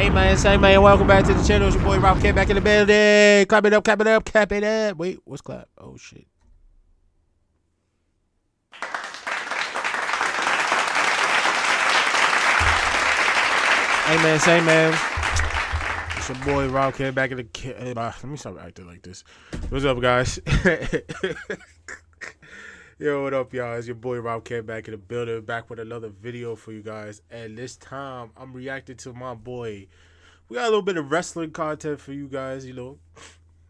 Say man, welcome back to the channel. It's your boy Rob K back in the building. Clap it up, clap it up, clap it up. Wait, what's clap? Oh shit. Say man. It's your boy Rob K back in the let me stop acting like this. What's up, guys? Yo, what up, y'all? It's your boy Rob K back in the building, back with another video for you guys. And this time, I'm reacting to my boy. We got a little bit of wrestling content for you guys, you know.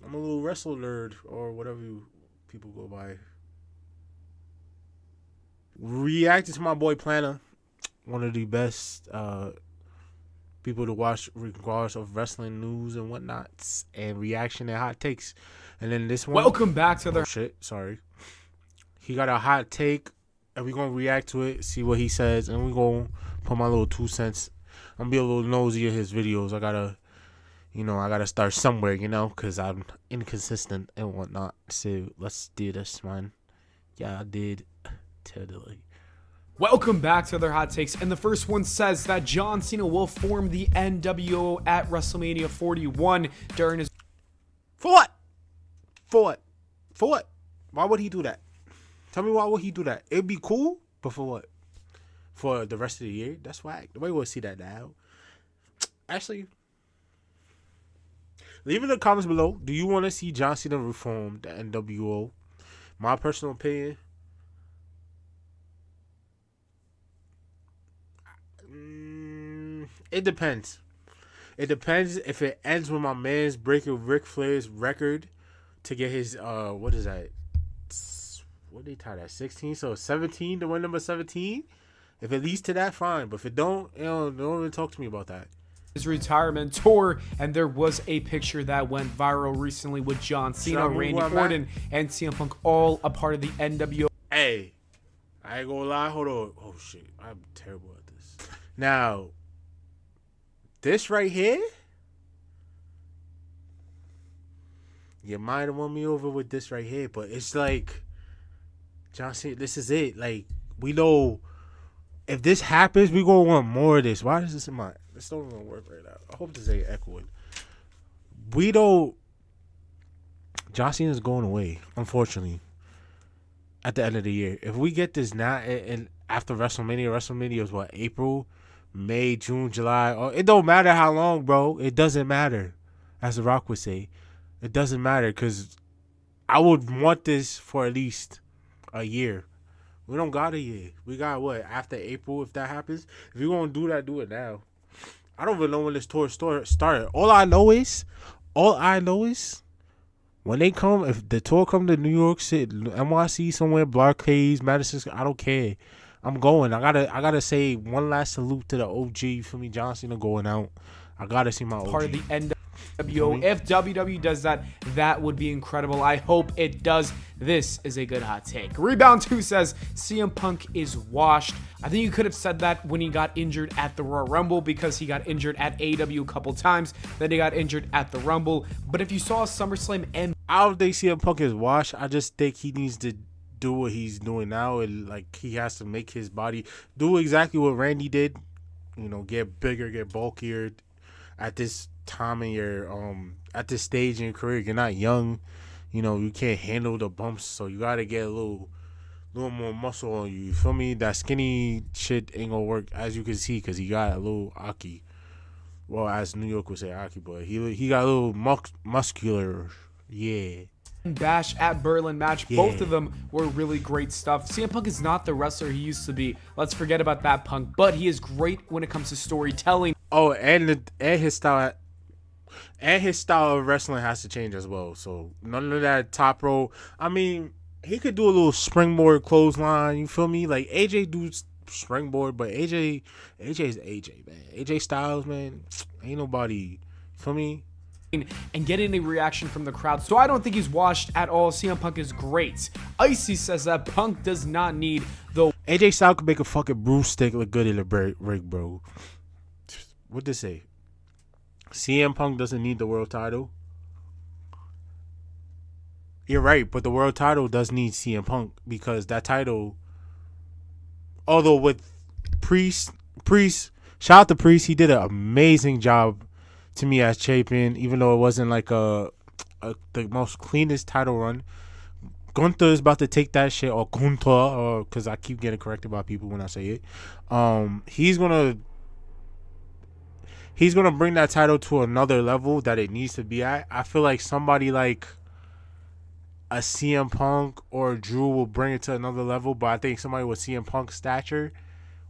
I'm a little wrestle nerd, or whatever people go by. Reacting to my boy Pllana, one of the best people to watch regardless of wrestling news and whatnots, and reaction and hot takes. And then this one. Welcome back to the... Oh, shit, sorry. He got a hot take, and we're going to react to it, see what he says, and we're going to put my little 2 cents. I'm going to be a little nosy at his videos. I got to start somewhere, you know, because I'm inconsistent and whatnot. So let's do this, man. Yeah, I did. Totally. Welcome back to their hot takes. And the first one says that John Cena will form the NWO at WrestleMania 41 during his... For what? For what? For what? Why would he do that? Tell me why would he do that? It'd be cool, but for what? For the rest of the year? That's whack. Nobody will see that now. Actually, leave in the comments below. Do you want to see John Cena reform the NWO? My personal opinion. It depends. It depends if it ends with my man's breaking Ric Flair's record to get his what is that? What did they tie that? 16, so 17 to win number 17. If it leads to that, fine. But if it don't even talk to me about that. His retirement tour, and there was a picture that went viral recently with John Cena, Randy Orton, and CM Punk all a part of the NWO. Hey, I ain't gonna lie. Hold on. Oh shit, I'm terrible at this. Now, this right here, you might have won me over with this right here, but it's like, John Cena, this is it. Like, we know if this happens, we gonna want more of this. Why is this in my... This don't even work right now. I hope this ain't echoing. We don't... John Cena's going away, unfortunately, at the end of the year. If we get this now, and after WrestleMania is what, April, May, June, July. Oh, it don't matter how long, bro. It doesn't matter, as The Rock would say. It doesn't matter, because I would want this for at least a year. We don't got a year. We got what, after April, if that happens? If you're going to do that, do it now. I don't even know when this tour started. All I know is when they come, if the tour come to New York City, NYC somewhere, Barclays, Madison, I don't care. I'm going. I gotta say one last salute to the OG, for me, John Cena going out. I gotta see my OG. Part of the NWO. If WWE does that, that would be incredible. I hope it does. This is a good hot take. Rebound 2 says CM Punk is washed. I think you could have said that when he got injured at the Royal Rumble, because he got injured at AEW a couple times. Then he got injured at the Rumble. But if you saw SummerSlam and... I don't think CM Punk is washed. I just think he needs to do what he's doing now, and like he has to make his body do exactly what Randy did. You know, get bigger, get bulkier. At this time in your at this stage in your career, you're not young. You know, you can't handle the bumps, so you gotta get a little more muscle on you. You feel me? That skinny shit ain't gonna work, as you can see, because he got a little aki. Well, as New York would say, aki, but he got a little muscular. Yeah. Bash at Berlin match. Yeah. Both of them were really great stuff. CM Punk is not the wrestler he used to be. Let's forget about that, Punk. But he is great when it comes to storytelling. Oh, and his style of wrestling has to change as well. So none of that top row. I mean, he could do a little springboard clothesline. You feel me? Like AJ do springboard, but AJ's AJ, man. AJ Styles, man, ain't nobody. Feel me? And getting a reaction from the crowd. So I don't think he's washed at all. CM Punk is great. Icy says that Punk does not need the... AJ Styles could make a fucking broomstick look good in the ring, bro. What'd they say? CM Punk doesn't need the world title. You're right, but the world title does need CM Punk, because that title, although with Priest shout out to Priest. He did an amazing job to me as champion, even though it wasn't like the most cleanest title run. Gunther is about to take that shit, or Gunther, or because I keep getting corrected by people when I say it. He's gonna bring that title to another level that it needs to be at. I feel like somebody like a CM Punk or Drew will bring it to another level, but I think somebody with CM Punk's stature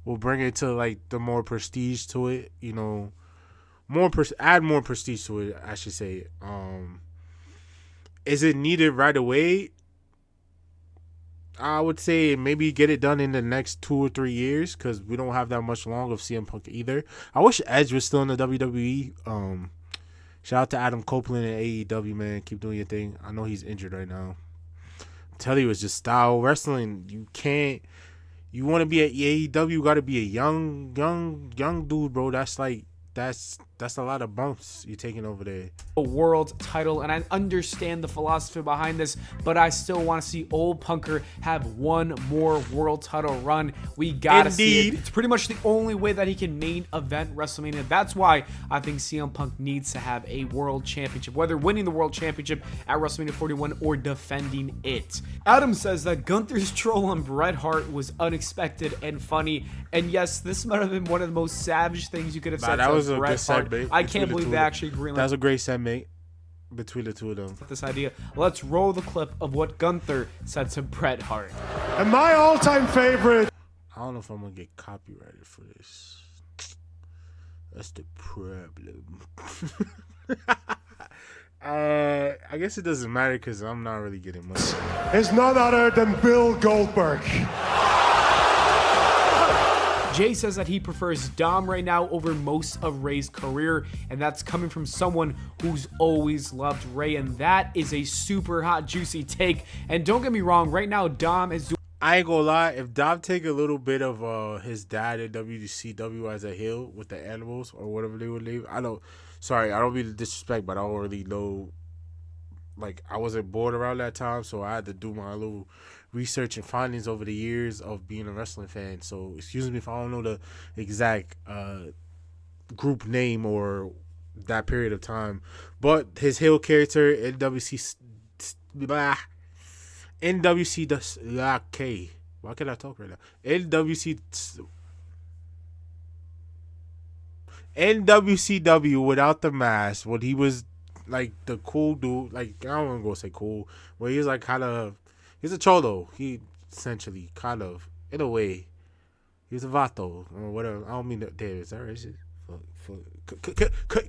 will bring it to like the more prestige to it. You know, add more prestige to it. I should say. Is it needed right away? I would say maybe get it done in the next 2 or 3 years because we don't have that much long of CM Punk either. I wish Edge was still in the WWE. Shout out to Adam Copeland and AEW, man. Keep doing your thing. I know he's injured right now. I tell you, it's just style wrestling. You can't. You want to be at AEW, you got to be a young dude, bro. That's a lot of bumps you're taking over there. A world title, and I understand the philosophy behind this, but I still want to see old Punker have one more world title run. We gotta see it. It's pretty much the only way that he can main event WrestleMania. That's why I think CM Punk needs to have a world championship, whether winning the world championship at WrestleMania 41 or defending it. Adam says that Gunther's troll on Bret Hart was unexpected and funny, and yes, this might have been one of the most savage things you could have said. That was a Bret good Hart. segment. I can't believe they actually greenlit. That was a great segment between the two of them. This idea. Let's roll the clip of what Gunther said to Bret Hart. And my all-time favorite. I don't know if I'm gonna get copyrighted for this. That's the problem. I guess it doesn't matter because I'm not really getting much. Is none other than Bill Goldberg. Jay says that he prefers Dom right now over most of Ray's career, and that's coming from someone who's always loved Ray, and that is a super hot, juicy take. And don't get me wrong, right now Dom is doing... I ain't gonna lie, if Dom take a little bit of his dad in WCW as a heel with the animals or whatever they would leave, I don't mean to disrespect, but I don't really know. Like, I wasn't born around that time, so I had to do my little research and findings over the years of being a wrestling fan. So excuse me if I don't know the exact group name or that period of time, but his heel character in NWC, why can't I talk right now? NWCW without the mask, when he was like the cool dude, like I don't want to go say cool, where he was like kind of, he's a cholo. He essentially kind of, in a way, he's a vato or whatever. I don't mean that. Damn, is that racist?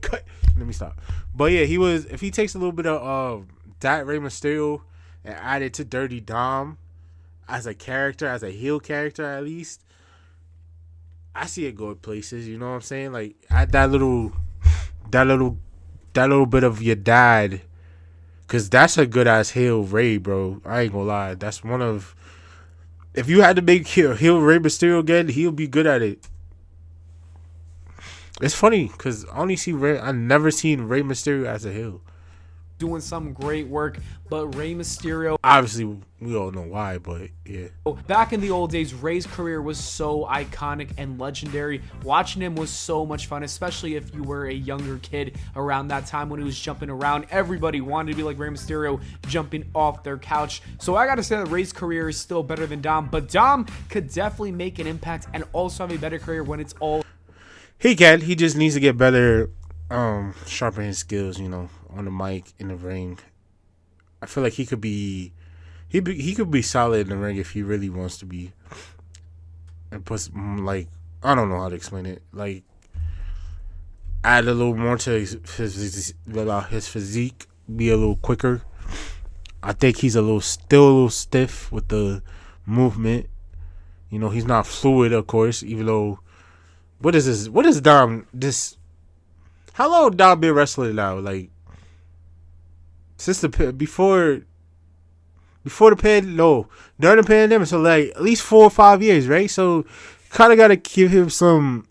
Cut. Let me stop. But yeah, he was. If he takes a little bit of that Rey Mysterio and add it to Dirty Dom as a character, as a heel character at least, I see it going places. You know what I'm saying? Like add that little bit of your dad, cause that's a good ass heel Ray, bro. I ain't gonna lie. That's one of. If you had to make heel Rey Mysterio again, he'll be good at it. It's funny because I never seen Rey Mysterio as a heel. Doing some great work, but Rey Mysterio, obviously we all know why, but yeah. Back in the old days, Rey's career was so iconic and legendary. Watching him was so much fun, especially if you were a younger kid around that time when he was jumping around. Everybody wanted to be like Rey Mysterio, jumping off their couch. So I gotta say that Rey's career is still better than Dom, but Dom could definitely make an impact and also have a better career when it's all. He can. He just needs to get better, sharpen his skills, you know, on the mic, in the ring. I feel like he could be solid in the ring if he really wants to be. And plus, like, I don't know how to explain it. Like, add a little more to his physique, be a little quicker. I think he's still a little stiff with the movement. You know, he's not fluid, of course, even though. What is this? What is Dom? How long Dom been wrestling now? Like, since before the during the pandemic, so like at least 4 or 5 years, right? So kind of got to give him some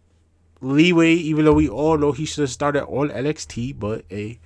leeway, even though we all know he should have started on NXT, but a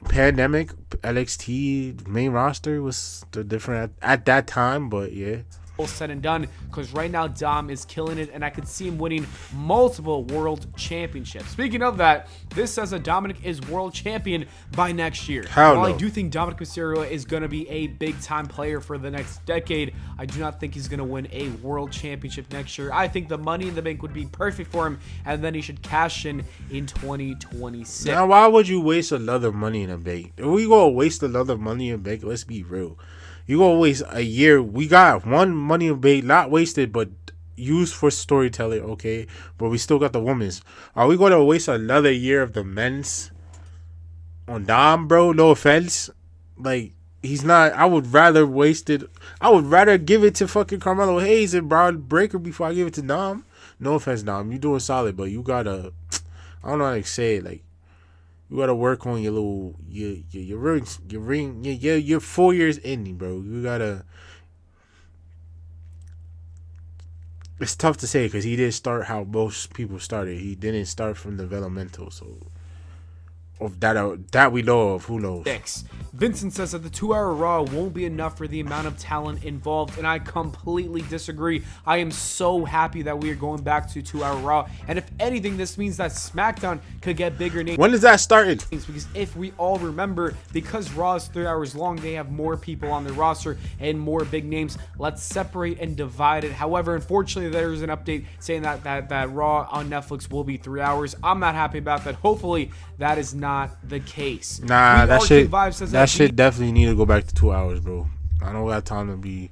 pandemic NXT main roster was different at that time, but yeah. all said and done, because right now Dom is killing it, and I could see him winning multiple world championships. Speaking of that, this says that Dominic is world champion by next year. Hell While no. I do think Dominic Mysterio is going to be a big time player for the next decade, I do not think he's going to win a world championship next year. I think the Money in the Bank would be perfect for him, and then he should cash in 2026. Now, why would you waste another Money in the Bank? If we gonna waste another Money in the Bank, let's be real. You gonna waste a year? We got one Money in the Bank, not wasted, but used for storytelling, okay? But we still got the women's. Are we gonna waste another year of the men's on Dom, bro? No offense, like he's not. I would rather waste it. I would rather give it to fucking Carmelo Hayes and Braun Breaker before I give it to Dom. No offense, Dom. You doing solid, but you gotta. I don't know how to say it, like. You gotta work on your little your rings, you're 4 years in, bro. You gotta. It's tough to say because he didn't start how most people started. He didn't start from developmental, so of that we know of. Who knows? Vincent says that the 2-hour Raw won't be enough for the amount of talent involved, and I completely disagree. I am so happy that we are going back to 2-hour Raw, and if anything, this means that SmackDown could get bigger names. When is that starting? Because if we all remember, because Raw is 3 hours long, they have more people on their roster and more big names. Let's separate and divide it. However, unfortunately, there is an update saying that Raw on Netflix will be 3 hours. I'm not happy about that. Hopefully, that is not the case. Nah, that shit definitely need to go back to 2 hours, bro. I don't got time to be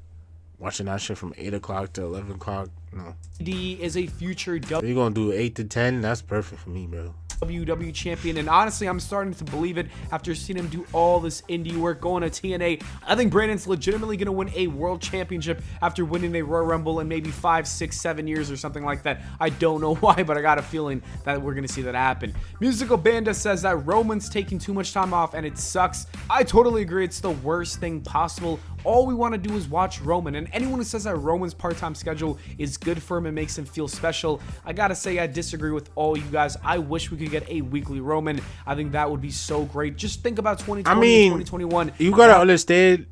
watching that shit from 8 o'clock to 11 o'clock. No. D is a future If you're gonna do 8 to 10, that's perfect for me, bro. WWE champion, and honestly, I'm starting to believe it after seeing him do all this indie work, going to TNA. I think Brandon's legitimately going to win a world championship after winning a Royal Rumble in maybe 5, 6, 7 years or something like that. I don't know why, but I got a feeling that we're going to see that happen. Musical Banda says that Roman's taking too much time off and it sucks. I totally agree. It's the worst thing possible. All we want to do is watch Roman, and anyone who says that Roman's part-time schedule is good for him and makes him feel special, I gotta say I disagree with all you guys. I wish we could get a weekly Roman. I think that would be so great. Just think about 2020 and 2021. You gotta understand,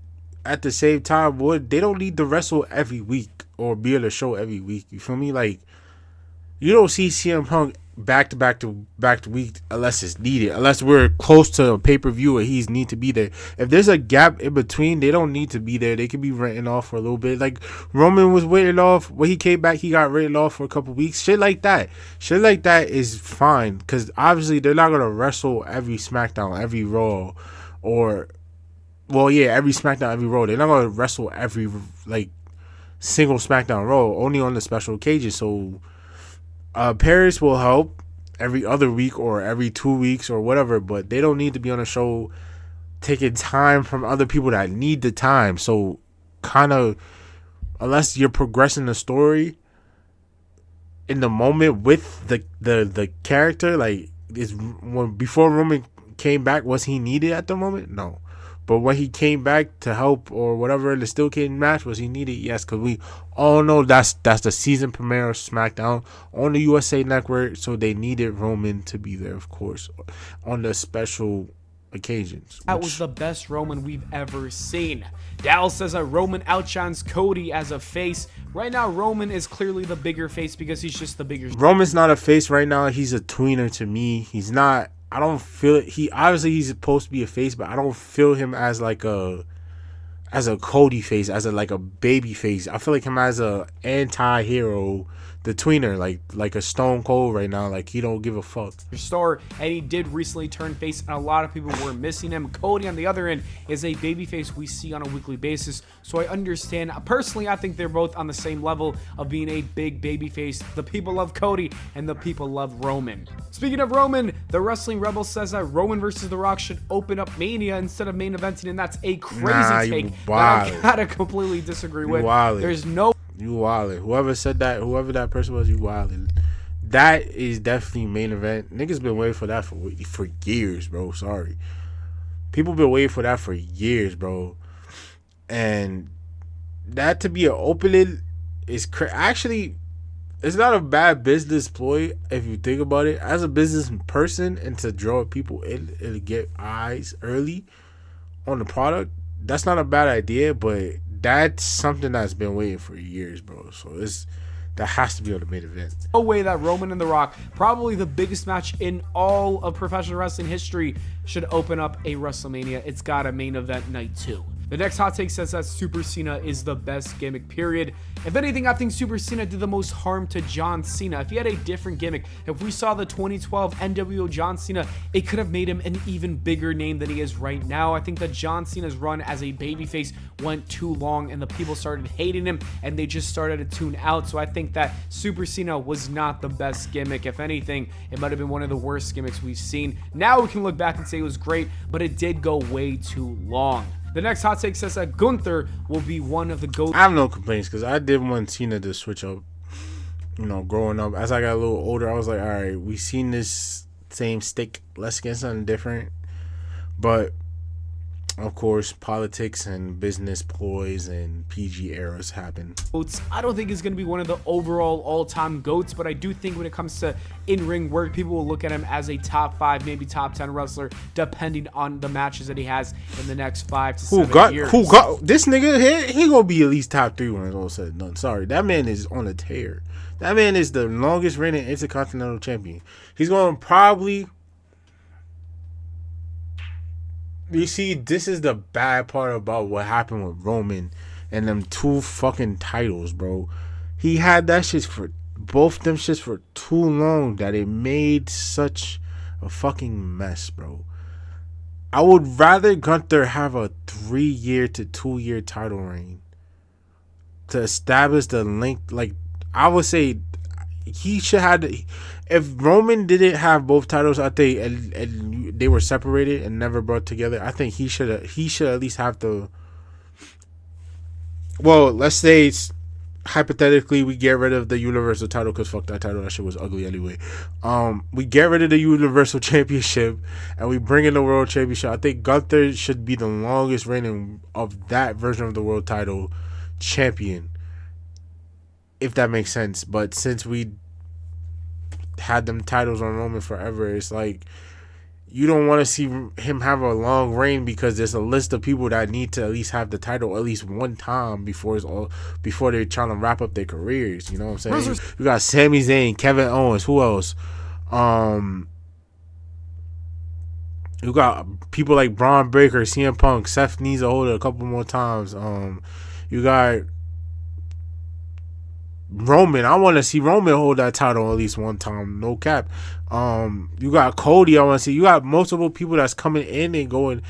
at the same time, they don't need to wrestle every week or be on the show every week. You feel me? Like, you don't see CM Punk back to back to week unless it's needed, unless we're close to a pay-per-view and he's need to be there. If there's a gap in between, they don't need to be there. They can be written off for a little bit. Like Roman was written off when he came back, he got written off for a couple weeks. Shit like that is fine, because obviously they're not gonna wrestle every SmackDown, every Raw, or every SmackDown, every Raw. They're not gonna wrestle every like single SmackDown Raw, only on the special occasion. So Paris will help every other week or every 2 weeks or whatever, but they don't need to be on a show taking time from other people that need the time. So kind of, unless you're progressing the story in the moment with the character, like before Roman came back, was he needed at the moment? No. But when he came back to help or whatever in the Steel Cage match, was he needed? Yes, because we all know that's the season premiere of SmackDown on the USA Network, so they needed Roman to be there, of course, on the special occasions. That was the best Roman we've ever seen. Dallas says that Roman outshines Cody as a face. Right now, Roman is clearly the bigger face because he's just the bigger. Roman's not a face right now. He's a tweener to me. He's not. I don't feel it. He's supposed to be a face, but I don't feel him as like a Cody face, as like a baby face. I feel like him as a anti-hero, the tweener, like a Stone Cold right now. Like, he don't give a fuck. Star, and he did recently turn face, and a lot of people were missing him. Cody, on the other end, is a babyface we see on a weekly basis, so I understand. Personally, I think they're both on the same level of being a big babyface. The people love Cody, and the people love Roman. Speaking of Roman, the Wrestling Rebel says that Roman versus The Rock should open up Mania instead of main eventing, and that's a crazy take that I gotta completely disagree with. There's no... You wildin'. Whoever said that, whoever that person was, you wildin'. That is definitely main event. Niggas been waiting for that for years, bro. Sorry. People been waiting for that for years, bro. And that to be an opening is actually, it's not a bad business ploy if you think about it. As a business person, and to draw people in and get eyes early on the product, that's not a bad idea, but that's something that's been waiting for years, bro. So that has to be on the main event. No way that Roman and The Rock, probably the biggest match in all of professional wrestling history, should open up a WrestleMania. It's got a main event night 2. The next hot take says that Super Cena is the best gimmick, period. If anything, I think Super Cena did the most harm to John Cena. If he had a different gimmick, if we saw the 2012 NWO John Cena, it could have made him an even bigger name than he is right now. I think that John Cena's run as a babyface went too long and the people started hating him and they just started to tune out. So I think that Super Cena was not the best gimmick. If anything, it might have been one of the worst gimmicks we've seen. Now we can look back and say it was great, but it did go way too long. The next hot take says that Gunther will be one of the GOAT. I have no complaints because I did want Cena to switch up. You know, growing up, as I got a little older, I was like, all right, we seen this same stick. Let's get something different. But of course, politics and business ploys and PG eras happen. I don't think he's going to be one of the overall all-time GOATs, but I do think when it comes to in-ring work, people will look at him as a top 5, maybe top 10 wrestler, depending on the matches that he has in the next 5 to 7 years. Who got this nigga here? He gonna be at least top 3 when it's all said and done. Sorry, that man is on a tear. That man is the longest reigning Intercontinental Champion. He's gonna probably. You see, this is the bad part about what happened with Roman and them 2 fucking titles, bro. He had that shit for both them shits for too long that it made such a fucking mess, bro. I would rather Gunther have a 3-year to 2-year title reign to establish the length. Like, I would say he should have. If Roman didn't have both titles, I think, and they were separated and never brought together, I think he should at least have to. Well, let's say hypothetically we get rid of the Universal title because fuck that title, that shit was ugly anyway. We get rid of the Universal Championship and we bring in the World Championship. I think Gunther should be the longest reigning of that version of the world title champion, if that makes sense. But since we had them titles on Roman forever, it's like you don't want to see him have a long reign because there's a list of people that need to at least have the title at least one time before they're trying to wrap up their careers. You know what I'm saying? You got Sami Zayn, Kevin Owens, who else? You got people like Braun Breaker, CM Punk. Seth needs to hold it a couple more times. You got Roman. I want to see Roman hold that title at least one time. No cap. You got Cody. I want to see. You got multiple people that's coming in and going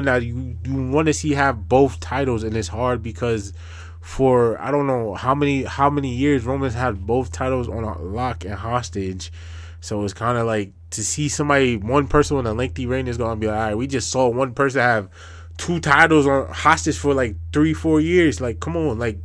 that you want to see have both titles, and it's hard because for I don't know how many years Roman's had both titles on a lock and hostage. So it's kind of like to see one person with a lengthy reign is gonna be like, all right, we just saw one person have 2 titles on hostage for like 3-4 years. Like, come on, like.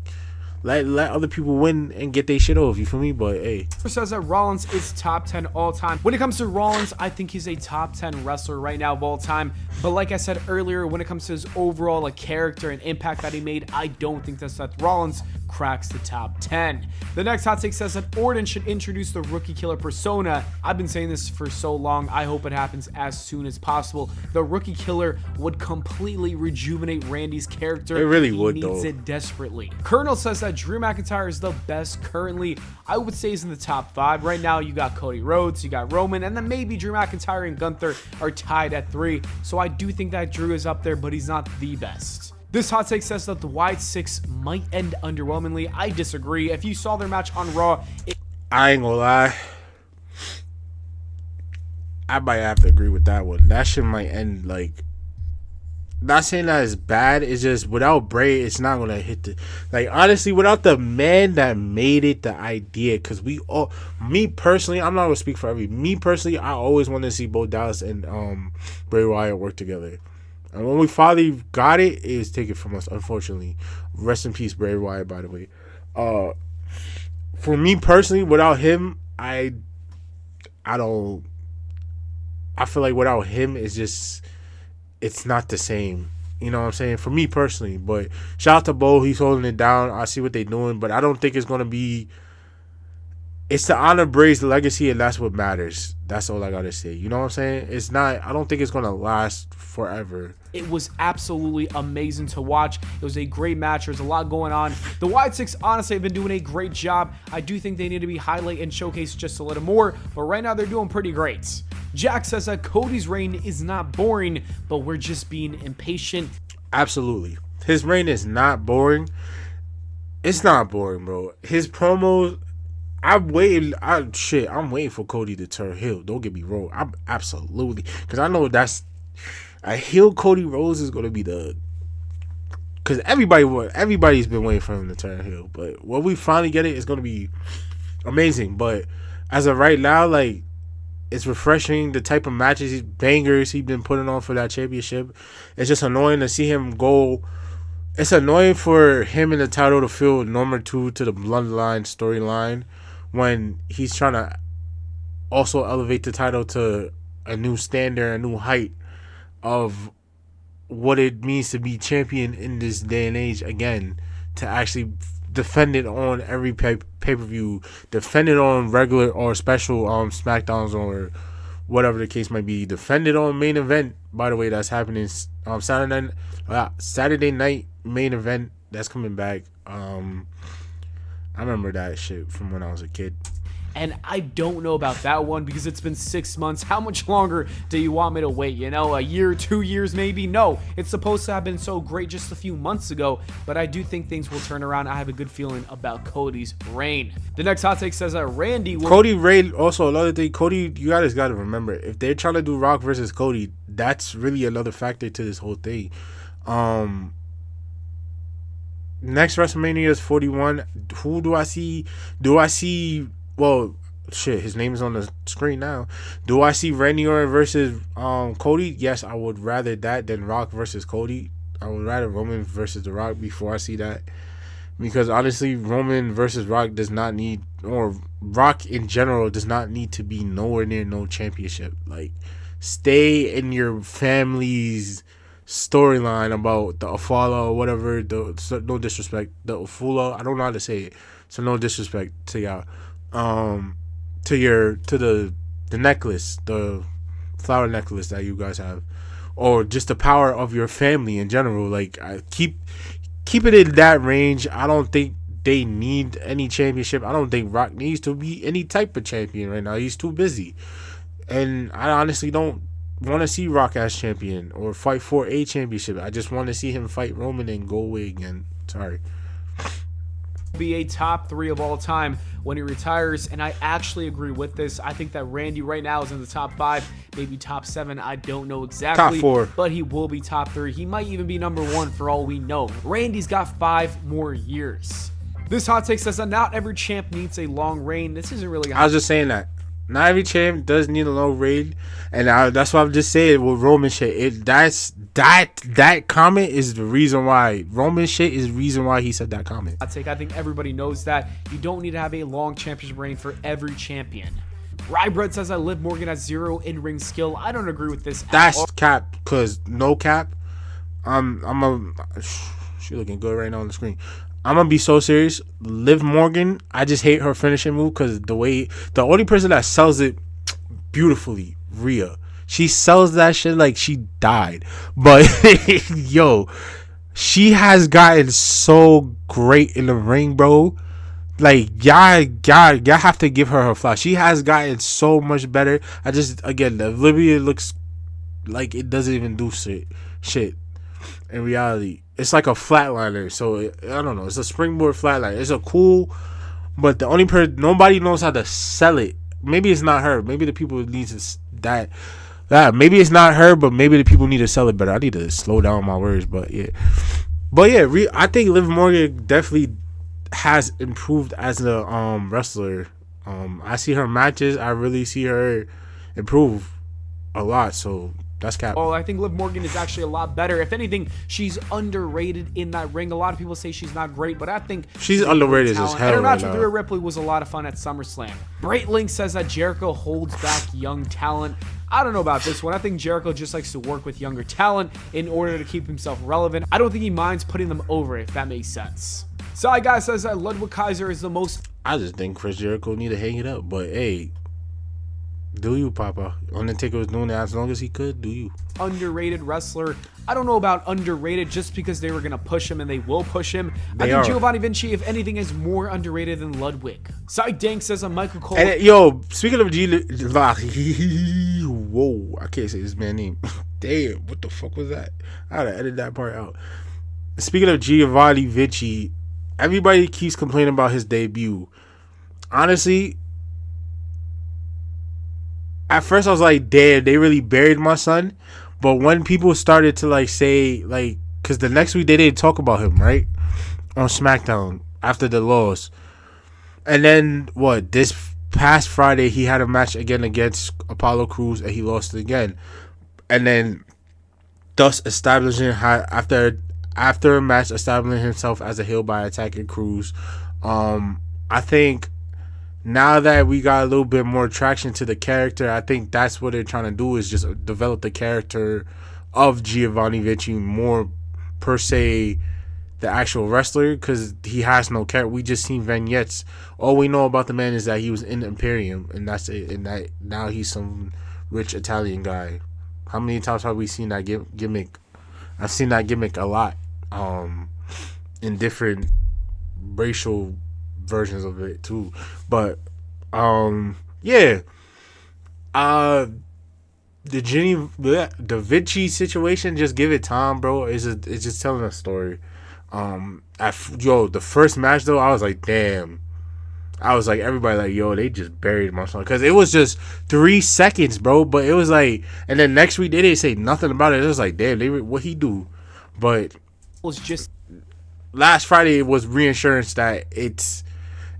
Let other people win and get their shit off. You feel me? But hey, says that Rollins is top 10 all time. When it comes to Rollins, I think he's a top 10 wrestler right now of all time. But like I said earlier, when it comes to his overall character and impact that he made, I don't think that Seth Rollins cracks the top 10. The next hot take says that Orton should introduce the Rookie Killer persona. I've been saying this for so long. I hope it happens as soon as possible. The Rookie Killer would completely rejuvenate Randy's character. It really would, though. He needs it desperately. Colonel says that Drew McIntyre is the best currently. I would say he's in the top 5. Right now, you got Cody Rhodes, you got Roman, and then maybe Drew McIntyre and Gunther are tied at 3. So I do think that Drew is up there, but he's not the best. This hot take says that the Wyatt 6 might end underwhelmingly. I disagree. If you saw their match on Raw, I ain't gonna lie. I might have to agree with that one. That shit might end like. Not saying that it's bad. It's just without Bray, it's not gonna hit the. Like honestly, without the man that made it the idea, because me personally, I'm not gonna speak for me personally, I always wanted to see both Dallas and Bray Wyatt work together. And when we finally got it, it was taken from us, unfortunately. Rest in peace, Bray Wyatt, by the way. For me personally, without him, I don't. I feel like without him, it's not the same. You know what I'm saying? For me personally. But shout out to Bo. He's holding it down. I see what they're doing. But I don't think it's going to be it's to honor Bray's legacy, and that's what matters. That's all I gotta say. You know what I'm saying? It's not. I don't think it's gonna last forever. It was absolutely amazing to watch. It was a great match. There's a lot going on. The Wide Six honestly have been doing a great job. I do think they need to be highlighted and showcased just a little more, but right now they're doing pretty great. Jack says that Cody's reign is not boring, but we're just being impatient. Absolutely, his reign is not boring. It's not boring, bro. His promos. I'm waiting for Cody to turn heel. Don't get me wrong. I'm absolutely, because I know that's a heel Cody Rhodes is gonna be the, because everybody's been waiting for him to turn heel. But when we finally get it, it's gonna be amazing. But as of right now, like, it's refreshing. The type of matches, bangers he's been putting on for that championship. It's just annoying to see him go. It's annoying for him in the title to feel number 2 to the Bloodline storyline, when he's trying to also elevate the title to a new standard, a new height of what it means to be champion in this day and age again, to actually defend it on every pay-per-view, defend it on regular or special SmackDowns or whatever the case might be, defend it on main event, by the way, that's happening Saturday night main event that's coming back. I remember that shit from when I was a kid. And I don't know about that one because it's been 6 months. How much longer do you want me to wait? You know, a year, 2 years maybe? No, it's supposed to have been so great just a few months ago, but I do think things will turn around. I have a good feeling about Cody's reign. The next hot take says that Randy will... Cody reign, also another thing, Cody, you guys got to remember, if they're trying to do Rock versus Cody, that's really another factor to this whole thing. Next WrestleMania is 41. Who do I see? Well, shit, his name is on the screen now. Do I see Randy Orton versus Cody? Yes, I would rather that than Rock versus Cody. I would rather Roman versus The Rock before I see that. Because honestly, Roman versus Rock does not need, or Rock in general does not need to be nowhere near no championship. Like, stay in your family's storyline about the Afala or whatever. No disrespect, the Afula. I don't know how to say it, so no disrespect to y'all. To the necklace, the flower necklace that you guys have, or just the power of your family in general. Like, keep it in that range. I don't think they need any championship. I don't think Rock needs to be any type of champion right now. He's too busy, and I honestly don't want to see Rock as champion or fight for a championship. I just want to see him fight Roman and go away again. Sorry. Be a top 3 of all time when he retires, and I actually agree with this. I think that Randy right now is in the top 5, maybe top 7. I don't know exactly. Top 4. But he will be top 3. He might even be number 1 for all we know. Randy's got 5 more years. This hot take says that not every champ needs a long reign. This isn't really... I was just saying that. Not every champ does need a long reign, and that's what I'm just saying with Roman shit. That comment is the reason why Roman shit is the reason why he said that comment. I think everybody knows that you don't need to have a long championship reign for every champion. Rybread says that Liv Morgan has 0 in-ring skill. I don't agree with this. That's cap, cause no cap. She looking good right now on the screen. I'm gonna be so serious. Liv Morgan, I just hate her finishing move because the only person that sells it beautifully, Rhea. She sells that shit like she died. But yo, she has gotten so great in the ring, bro. Like, y'all have to give her flowers. She has gotten so much better. Again, Olivia looks like it doesn't even do shit. In reality, it's like a flatliner. So I don't know. It's a springboard flatliner. It's a cool, but the only nobody knows how to sell it. Maybe it's not her. Maybe the people need to that. Maybe it's not her, but maybe the people need to sell it better. I need to slow down my words, but yeah. I think Liv Morgan definitely has improved as a wrestler. I see her matches. I really see her improve a lot. So. That's cap. Oh, I think Liv Morgan is actually a lot better. If anything, she's underrated in that ring. A lot of people say she's not great, but I think she's underrated as hell. And her match with Rhea Ripley was a lot of fun at SummerSlam. Breitling says that Jericho holds back young talent. I don't know about this one. I think Jericho just likes to work with younger talent in order to keep himself relevant. I don't think he minds putting them over, if that makes sense. Side Guy says that Ludwig Kaiser is the most I just think Chris Jericho need to hang it up. But hey, do you, Papa? Undertaker was doing it as long as he could. Do you? Underrated wrestler. I don't know about underrated just because they were going to push him and they will push him. I think Giovanni Vinci, if anything, is more underrated than Ludwig. Side Dank says on Michael Cole. And, yo, speaking of whoa, I can't say this man's name. Damn, what the fuck was that? I had to edit that part out. Speaking of Giovanni Vinci, everybody keeps complaining about his debut. Honestly, at first I was like, damn, they really buried my son. But when people started to like say, like, because the next week they didn't talk about him, right? On SmackDown after the loss. And then this past Friday he had a match again against Apollo Crews and he lost it again. And then thus establishing after a match establishing himself as a heel by attacking Crews. I think now that we got a little bit more traction to the character, I think that's what they're trying to do is just develop the character of Giovanni Vinci more per se the actual wrestler, because he has no character. We just seen vignettes. All we know about the man is that he was in the Imperium, and that's it. And that now he's some rich Italian guy. How many times have we seen that gimmick? I've seen that gimmick a lot, in different racial versions of it too. But yeah, the Vinci situation, just give it time, bro. It's just telling a story. The first match though, I was like, damn. I was like, everybody like, yo, they just buried my son, because it was just 3 seconds, bro. But it was like, and then next week they didn't say nothing about it. It was like, damn, what he do? But was just last Friday it was reassurance that it's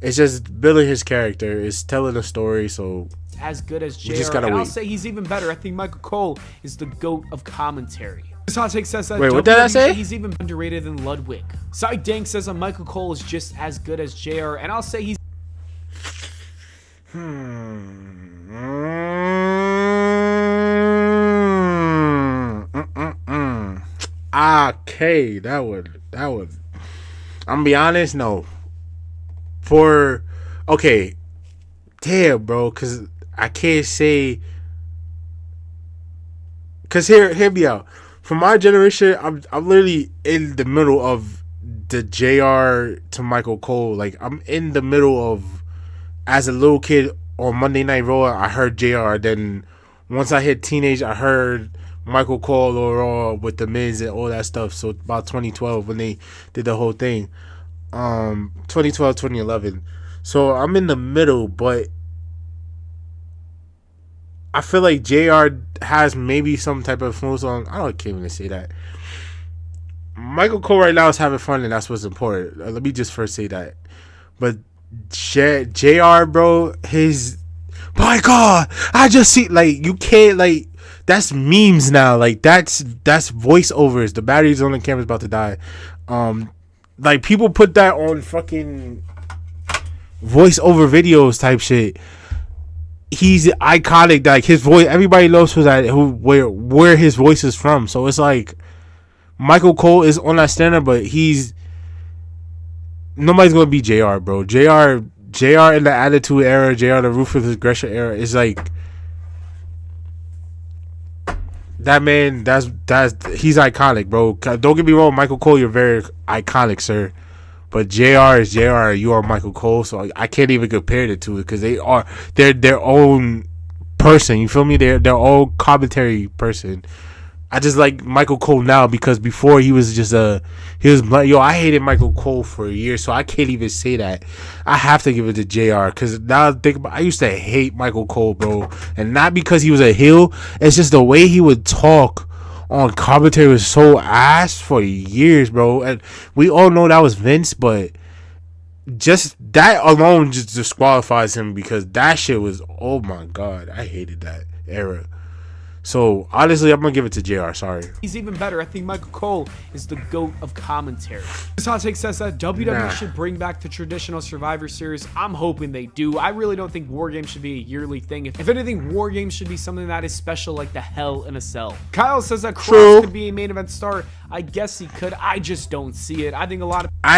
just building his character, it's telling a story. So as good as JR, just gotta and wait. I'll say he's even better. I think Michael Cole is the GOAT of commentary. This hot take says that wait, what did I say? He's even underrated than Ludwig. Side Dank says that Michael Cole is just as good as JR, and I'll say he's Okay, that would. I'm gonna be honest, no. Damn, bro, because I can't say. Because hear me out. For my generation, I'm literally in the middle of the JR to Michael Cole. Like, I'm in the middle of, as a little kid on Monday Night Raw, I heard JR. Then once I hit teenage, I heard Michael Cole or Raw with the Miz and all that stuff. So about 2012 when they did the whole thing. 2012, 2011. So I'm in the middle, but I feel like JR has maybe some type of influence on. Can't even say that. Michael Cole right now is having fun, and that's what's important. Let me just first say that. But JR, bro, my God, I just see, like, you can't, like, that's memes now. Like, that's voiceovers. The batteries on the camera's about to die. Like, people put that on fucking voiceover videos type shit. He's iconic. Like, his voice, everybody knows where his voice is from. So it's like Michael Cole is on that standard, but nobody's gonna be JR, bro. JR in the Attitude Era, JR the Ruthless Aggression Era is like that man. That's he's iconic, bro. Don't get me wrong, Michael Cole, you're very iconic, sir. But JR is JR. You are Michael Cole, so I can't even compare the two because they're their own person. You feel me? They're their own commentary person. I just like Michael Cole now because before he was just I hated Michael Cole for a year, so I can't even say that. I have to give it to JR because now I think about, I used to hate Michael Cole, bro, and not because he was a heel. It's just the way he would talk on commentary was so ass for years, bro. And we all know that was Vince, but just that alone just disqualifies him because that shit was, oh my God, I hated that era. So, honestly, I'm going to give it to JR. Sorry. He's even better. I think Michael Cole is the GOAT of commentary. This hot take says that WWE should bring back the traditional Survivor Series. I'm hoping they do. I really don't think War Games should be a yearly thing. If anything, War Games should be something that is special, like the Hell in a Cell. Kyle says that Cross could be a main event star. I guess he could. I just don't see it. I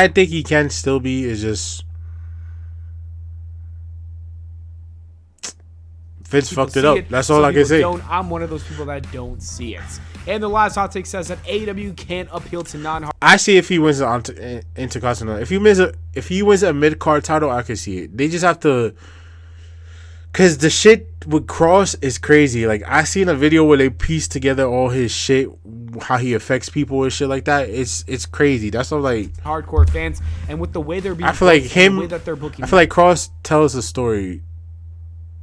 think he can still be. Is just Vince people fucked it see up. That's all some I can people say. Don't. I'm one of those people that don't see it. And the last hot take says that AEW can't appeal to non-hard. I see if he wins the Intercontinental. If he wins a mid card title, I can see it. They just have to, cause the shit with Cross is crazy. Like I seen a video where they piece together all his shit, how he affects people and shit like that. It's crazy. That's all like hardcore fans, and with the way they're being, I feel like him. the way that they're booking. I feel like Cross tells a story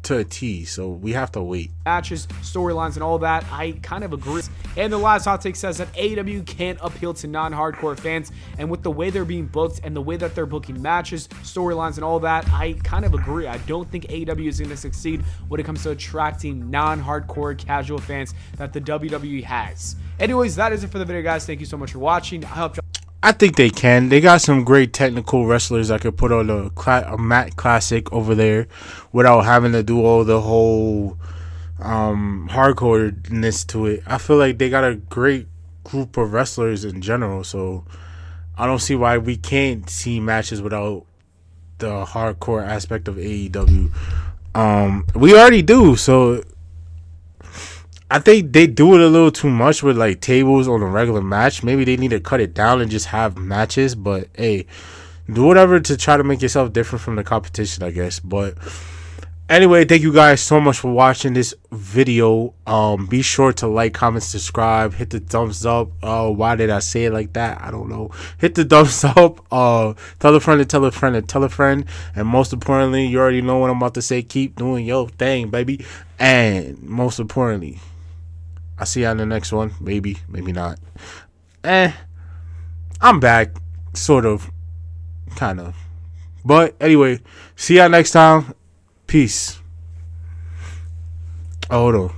to a T, so we have to wait. Matches, storylines, and all that, I kind of agree. And the last hot take says that AEW can't appeal to non-hardcore fans, and with the way they're being booked and the way that they're booking matches, storylines, and all that, I kind of agree. I don't think AEW is going to succeed when it comes to attracting non-hardcore casual fans that the WWE has. Anyways, that is it for the video, guys. Thank you so much for watching. I hope I think they can. They got some great technical wrestlers that could put on a mat classic over there without having to do all the whole hardcoreness to it. I feel like they got a great group of wrestlers in general, so I don't see why we can't see matches without the hardcore aspect of AEW. We already do, so I think they do it a little too much with like tables on a regular match. Maybe they need to cut it down and just have matches. But hey, do whatever to try to make yourself different from the competition, I guess. But anyway, thank you guys so much for watching this video. Be sure to like, comment, subscribe, hit the thumbs up. Why did I say it like that? I don't know. Hit the thumbs up. Tell a friend to tell a friend to tell a friend. And most importantly, you already know what I'm about to say. Keep doing your thing, baby. And most importantly, I'll see you on the next one. Maybe, maybe not. I'm back. Sort of. Kind of. But anyway, see y'all next time. Peace. Oh, hold on.